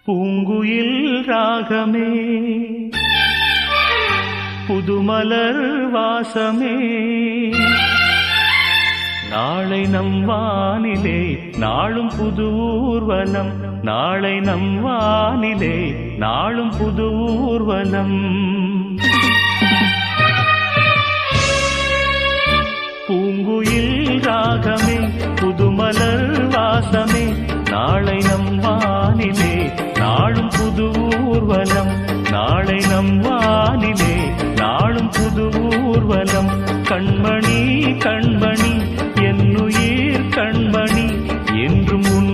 பூங்குயில் ராகமே புதுமலர் வாசமே நாளை நம் வானிலே நாளும் புது ஊர்வலம் நாளை நம் வானிலே நாளும் புது ஊர்வலம் பூங்குயில் ராகமே புதுமலர் வாசமே நாளை நம் வானிலே நாளும் புது ஊர்வலம் நாளை நம் வானிலே நாளும் புது ஊர்வலம் கண்மணி கண்மணி என்னுயிர் கண்மணி என்றும் உன்